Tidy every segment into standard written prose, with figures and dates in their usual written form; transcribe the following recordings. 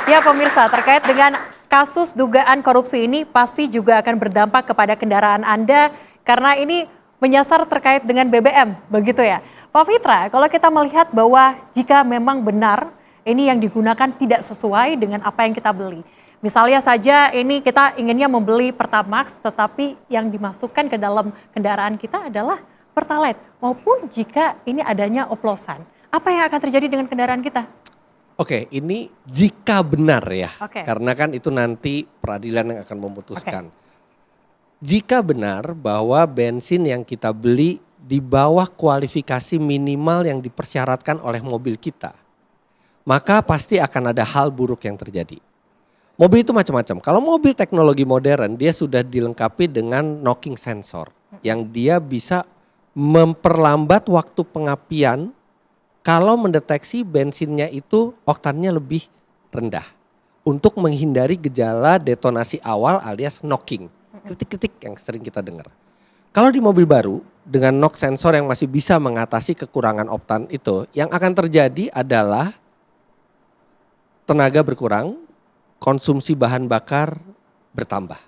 Ya pemirsa, terkait dengan kasus dugaan korupsi ini pasti juga akan berdampak kepada kendaraan Anda karena ini menyasar terkait dengan BBM, begitu ya. Pak Fitra, kalau kita melihat bahwa jika memang benar ini yang digunakan tidak sesuai dengan apa yang kita beli. Misalnya saja ini kita inginnya membeli Pertamax tetapi yang dimasukkan ke dalam kendaraan kita adalah Pertalite maupun jika ini adanya oplosan. Apa yang akan terjadi dengan kendaraan kita? Oke, ini jika benar ya, Oke. karena kan itu nanti peradilan yang akan memutuskan. Jika benar bahwa bensin yang kita beli di bawah kualifikasi minimal yang dipersyaratkan oleh mobil kita, maka pasti akan ada hal buruk yang terjadi. Mobil itu macam-macam. Kalau mobil teknologi modern, dia sudah dilengkapi dengan knocking sensor yang dia bisa memperlambat waktu pengapian kalau mendeteksi bensinnya itu oktannya lebih rendah untuk menghindari gejala detonasi awal alias knocking, kritik-kritik yang sering kita dengar. Kalau di mobil baru dengan knock sensor yang masih bisa mengatasi kekurangan oktan itu, yang akan terjadi adalah tenaga berkurang, konsumsi bahan bakar bertambah.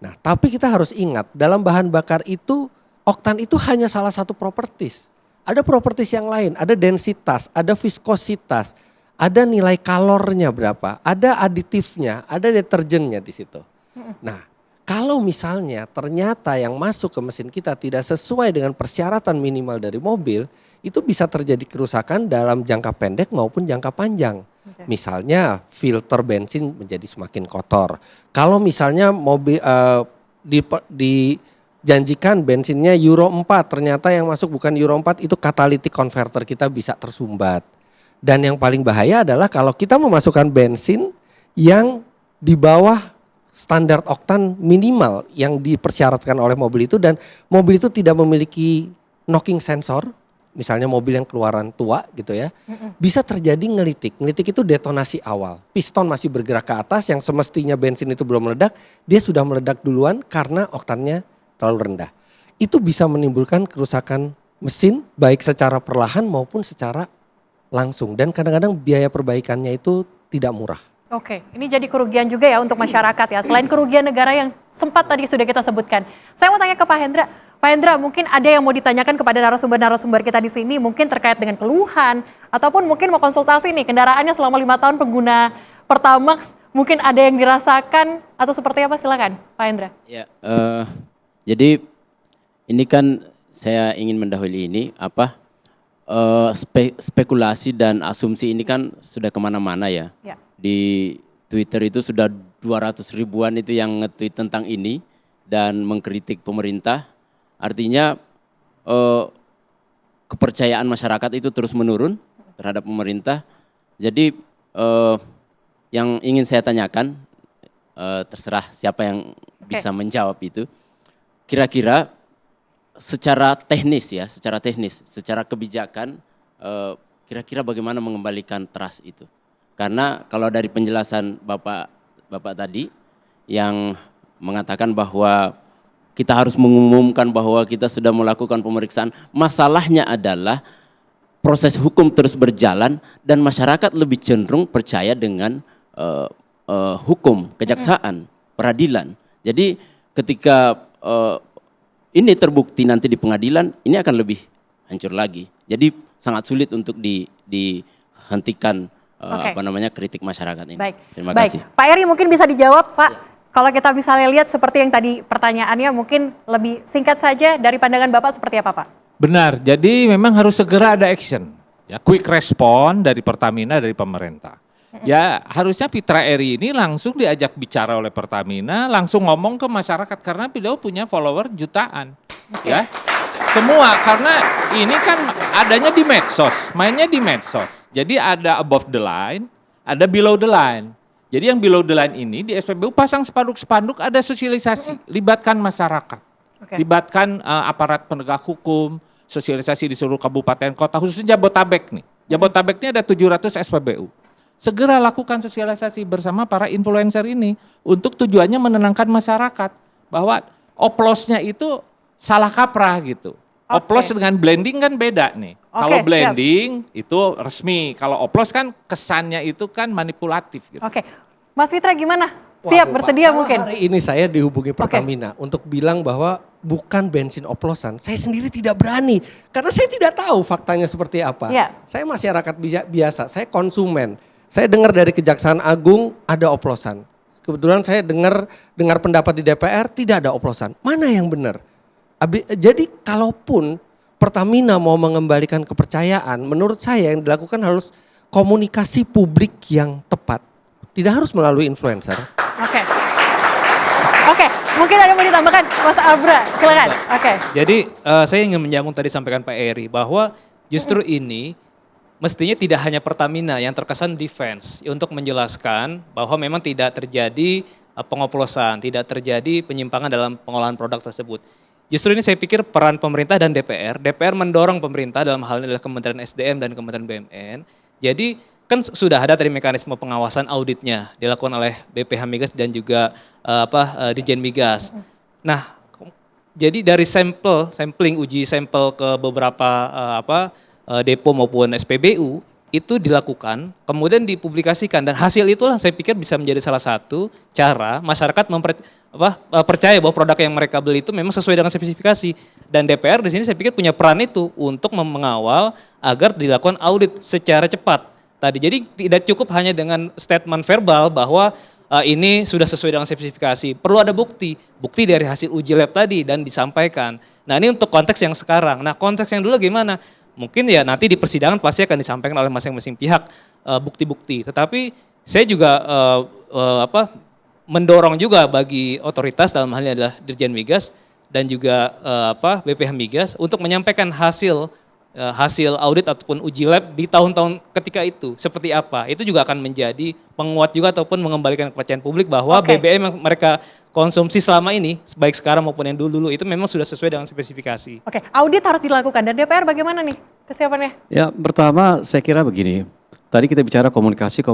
Nah, tapi kita harus ingat dalam bahan bakar itu oktan itu hanya salah satu properties. Ada properties yang lain, ada densitas, ada viskositas, ada nilai kalornya berapa, ada aditifnya, ada deterjennya di situ. Nah, kalau misalnya ternyata yang masuk ke mesin kita tidak sesuai dengan persyaratan minimal dari mobil, itu bisa terjadi kerusakan dalam jangka pendek maupun jangka panjang. Misalnya filter bensin menjadi semakin kotor. Kalau misalnya mobil dijanjikan bensinnya Euro 4, ternyata yang masuk bukan Euro 4, itu catalytic converter kita bisa tersumbat. Dan yang paling bahaya adalah kalau kita memasukkan bensin yang di bawah standar oktan minimal yang dipersyaratkan oleh mobil itu dan mobil itu tidak memiliki knocking sensor, misalnya mobil yang keluaran tua gitu ya, bisa terjadi ngelitik. Ngelitik itu detonasi awal. Piston masih bergerak ke atas yang semestinya bensin itu belum meledak, dia sudah meledak duluan karena oktannya terlalu rendah. Itu bisa menimbulkan kerusakan mesin baik secara perlahan maupun secara langsung. Dan kadang-kadang biaya perbaikannya itu tidak murah. Oke, ini jadi kerugian juga ya untuk masyarakat ya. Selain kerugian negara yang sempat tadi sudah kita sebutkan. Saya mau tanya ke Pak Hendra. Pak Hendra, mungkin ada yang mau ditanyakan kepada narasumber-narasumber kita di sini, mungkin terkait dengan keluhan, ataupun mungkin mau konsultasi nih, kendaraannya selama 5 tahun pengguna Pertamax, mungkin ada yang dirasakan atau seperti apa, silakan Pak Hendra. Ya, jadi ini kan saya ingin mendahului ini spekulasi dan asumsi ini kan sudah kemana-mana ya. Di Twitter itu sudah 200 ribuan itu yang nge-tweet tentang ini dan mengkritik pemerintah. Artinya kepercayaan masyarakat itu terus menurun terhadap pemerintah. Jadi yang ingin saya tanyakan, terserah siapa yang bisa menjawab itu. Kira-kira secara teknis, secara kebijakan, kira-kira bagaimana mengembalikan trust itu? Karena kalau dari penjelasan Bapak tadi yang mengatakan bahwa kita harus mengumumkan bahwa kita sudah melakukan pemeriksaan, masalahnya adalah proses hukum terus berjalan dan masyarakat lebih cenderung percaya dengan hukum, kejaksaan, peradilan. Jadi ketika ini terbukti nanti di pengadilan, ini akan lebih hancur lagi. Jadi sangat sulit untuk dihentikan kritik masyarakat ini. Baik. Terima kasih. Pak Eri mungkin bisa dijawab, Pak. Kalau kita bisa lihat seperti yang tadi pertanyaannya, mungkin lebih singkat saja dari pandangan Bapak seperti apa, Pak? Benar, jadi memang harus segera ada action. Ya, quick respon dari Pertamina, dari pemerintah. Ya harusnya Fitra Eri ini langsung diajak bicara oleh Pertamina, langsung ngomong ke masyarakat karena beliau punya follower jutaan. Ya, semua karena ini kan adanya di medsos, mainnya di medsos. Jadi ada above the line, ada below the line. Jadi yang below the line ini di SPBU pasang spanduk-spanduk, ada sosialisasi, libatkan masyarakat, libatkan aparat penegak hukum, sosialisasi di seluruh kabupaten kota, khususnya Jabotabek nih. Jabotabek ini ada 700 SPBU. Segera lakukan sosialisasi bersama para influencer ini untuk tujuannya menenangkan masyarakat bahwa oplosnya itu salah kaprah gitu. Oplos dengan blending kan beda nih. Kalau siap. blending itu resmi, kalau oplos kan kesannya itu kan manipulatif gitu. Oke, Mas Fitra gimana? Siap, Waduh, bersedia Pak, mungkin? hari ini saya dihubungi Pertamina untuk bilang bahwa bukan bensin oplosan. Saya sendiri tidak berani karena saya tidak tahu faktanya seperti apa. Iya. Saya masyarakat biasa, saya konsumen. Saya dengar dari Kejaksaan Agung ada oplosan. Kebetulan saya dengar pendapat di DPR tidak ada oplosan. Mana yang benar? Jadi kalaupun Pertamina mau mengembalikan kepercayaan, menurut saya yang dilakukan harus komunikasi publik yang tepat. Tidak harus melalui influencer. Oke, mungkin ada yang mau ditambahkan, Mas Abra, silakan. Oke. Jadi saya ingin menyambung tadi sampaikan Pak Eri bahwa justru ini mestinya tidak hanya Pertamina yang terkesan defense untuk menjelaskan bahwa memang tidak terjadi pengoplosan, tidak terjadi penyimpangan dalam pengolahan produk tersebut. Justru ini saya pikir peran pemerintah dan DPR mendorong pemerintah dalam hal ini adalah Kementerian SDM dan Kementerian BUMN. Jadi kan sudah ada tadi mekanisme pengawasan auditnya dilakukan oleh BPH Migas dan juga Ditjen Migas. Nah, jadi dari sampling uji sampel ke beberapa depo maupun SPBU itu dilakukan, kemudian dipublikasikan dan hasil itulah saya pikir bisa menjadi salah satu cara masyarakat percaya bahwa produk yang mereka beli itu memang sesuai dengan spesifikasi. Dan DPR di sini saya pikir punya peran itu untuk mengawal agar dilakukan audit secara cepat. Tadi jadi tidak cukup hanya dengan statement verbal bahwa ini sudah sesuai dengan spesifikasi. Perlu ada bukti dari hasil uji lab tadi dan disampaikan. Nah, ini untuk konteks yang sekarang. Nah, konteks yang dulu gimana? Mungkin ya nanti di persidangan pasti akan disampaikan oleh masing-masing pihak bukti-bukti. Tetapi saya juga mendorong juga bagi otoritas dalam hal ini adalah Dirjen Migas dan juga BPH Migas untuk menyampaikan hasil audit ataupun uji lab di tahun-tahun ketika itu seperti apa. Itu juga akan menjadi penguat juga ataupun mengembalikan kepercayaan publik bahwa BBM yang mereka konsumsi selama ini, baik sekarang maupun yang dulu itu memang sudah sesuai dengan spesifikasi. Oke, audit harus dilakukan dan DPR bagaimana nih kesiapannya? Ya, pertama saya kira begini. Tadi kita bicara komunikasi.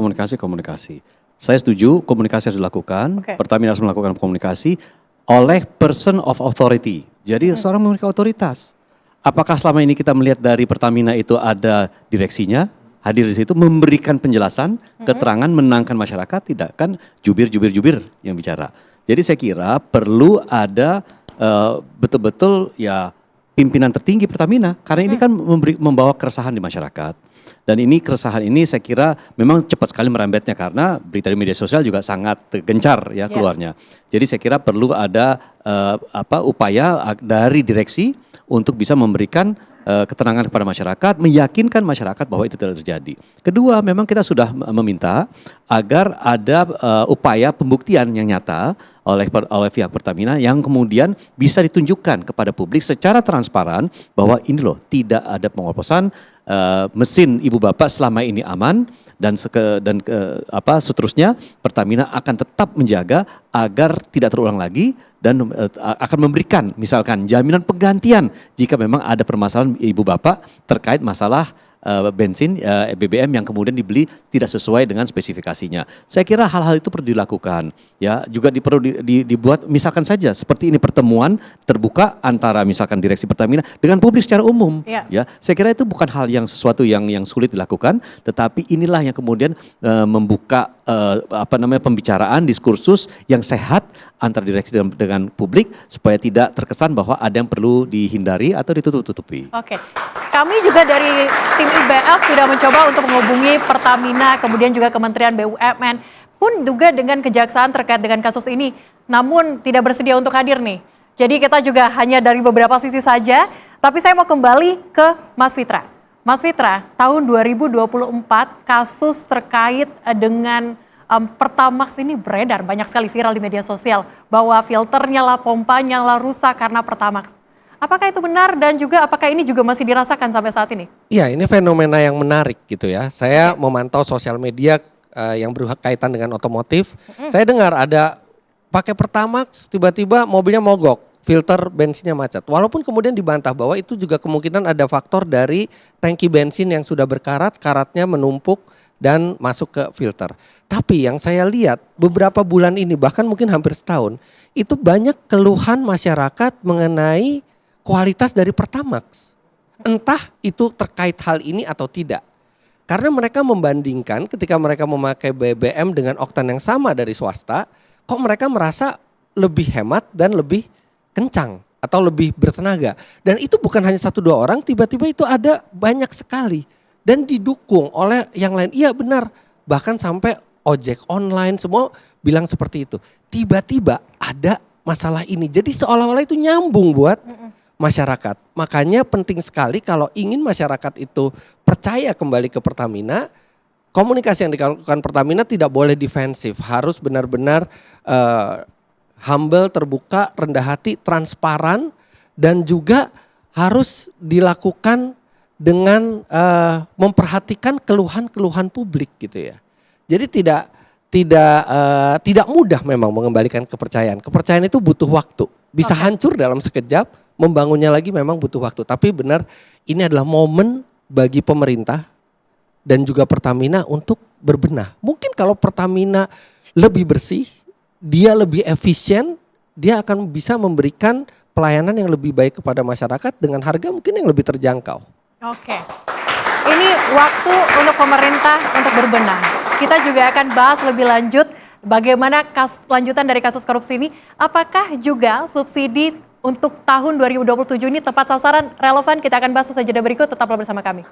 Saya setuju komunikasi harus dilakukan. Pertamina harus melakukan komunikasi oleh person of authority. Jadi seorang memiliki otoritas. Apakah selama ini kita melihat dari Pertamina itu ada direksinya, hadir di situ memberikan penjelasan, keterangan, menenangkan masyarakat, tidak kan jubir yang bicara. Jadi saya kira perlu ada betul-betul ya pimpinan tertinggi Pertamina karena ini kan membawa keresahan di masyarakat. Dan ini keresahan ini saya kira memang cepat sekali merembetnya karena berita di media sosial juga sangat gencar ya keluarnya. Jadi saya kira perlu ada upaya dari direksi untuk bisa memberikan keterangan kepada masyarakat, meyakinkan masyarakat bahwa itu tidak terjadi. Kedua, memang kita sudah meminta agar ada upaya pembuktian yang nyata oleh pihak Pertamina yang kemudian bisa ditunjukkan kepada publik secara transparan bahwa ini loh tidak ada pengoplosan, mesin ibu bapak selama ini aman dan seterusnya Pertamina akan tetap menjaga agar tidak terulang lagi dan akan memberikan misalkan jaminan penggantian jika memang ada permasalahan ibu bapak terkait masalah bensin BBM yang kemudian dibeli tidak sesuai dengan spesifikasinya. Saya kira hal-hal itu perlu dilakukan. Ya, juga perlu dibuat misalkan saja seperti ini pertemuan terbuka antara misalkan direksi Pertamina dengan publik secara umum. Ya, saya kira itu bukan hal yang sesuatu yang sulit dilakukan, tetapi inilah yang kemudian membuka pembicaraan diskursus yang sehat antara direksi dengan publik supaya tidak terkesan bahwa ada yang perlu dihindari atau ditutup-tutupi. Oke. Kami juga dari tim IBF sudah mencoba untuk menghubungi Pertamina, kemudian juga Kementerian BUMN, pun juga dengan kejaksaan terkait dengan kasus ini, namun tidak bersedia untuk hadir nih. Jadi kita juga hanya dari beberapa sisi saja, tapi saya mau kembali ke Mas Fitra. Mas Fitra, tahun 2024 kasus terkait dengan Pertamax ini beredar, banyak sekali viral di media sosial, bahwa filternya lah, pompanya lah rusak karena Pertamax. Apakah itu benar dan juga apakah ini juga masih dirasakan sampai saat ini? Iya, ini fenomena yang menarik gitu ya. Saya memantau sosial media yang berkaitan dengan otomotif. Saya dengar ada pakai Pertamax, tiba-tiba mobilnya mogok, filter bensinnya macet. Walaupun kemudian dibantah bahwa itu juga kemungkinan ada faktor dari tangki bensin yang sudah berkarat, karatnya menumpuk dan masuk ke filter. Tapi yang saya lihat beberapa bulan ini, bahkan mungkin hampir setahun, itu banyak keluhan masyarakat mengenai kualitas dari Pertamax. Entah itu terkait hal ini atau tidak. Karena mereka membandingkan ketika mereka memakai BBM dengan oktan yang sama dari swasta, kok mereka merasa lebih hemat dan lebih kencang atau lebih bertenaga. Dan itu bukan hanya 1-2 orang, tiba-tiba itu ada banyak sekali. Dan didukung oleh yang lain. Iya benar, bahkan sampai ojek online semua bilang seperti itu. Tiba-tiba ada masalah ini. Jadi seolah-olah itu nyambung buat masyarakat. Makanya penting sekali kalau ingin masyarakat itu percaya kembali ke Pertamina, komunikasi yang dilakukan Pertamina tidak boleh defensif, harus benar-benar humble, terbuka, rendah hati, transparan, dan juga harus dilakukan dengan memperhatikan keluhan-keluhan publik gitu ya. Jadi tidak mudah memang mengembalikan kepercayaan. Kepercayaan itu butuh waktu, bisa hancur dalam sekejap. Membangunnya lagi memang butuh waktu, tapi benar ini adalah momen bagi pemerintah dan juga Pertamina untuk berbenah. Mungkin kalau Pertamina lebih bersih, dia lebih efisien, dia akan bisa memberikan pelayanan yang lebih baik kepada masyarakat dengan harga mungkin yang lebih terjangkau. Oke, ini waktu untuk pemerintah untuk berbenah. Kita juga akan bahas lebih lanjut bagaimana lanjutan dari kasus korupsi ini. Apakah juga subsidi untuk tahun 2027 ini tepat sasaran, relevan? Kita akan bahas usai jeda berikut, tetaplah bersama kami.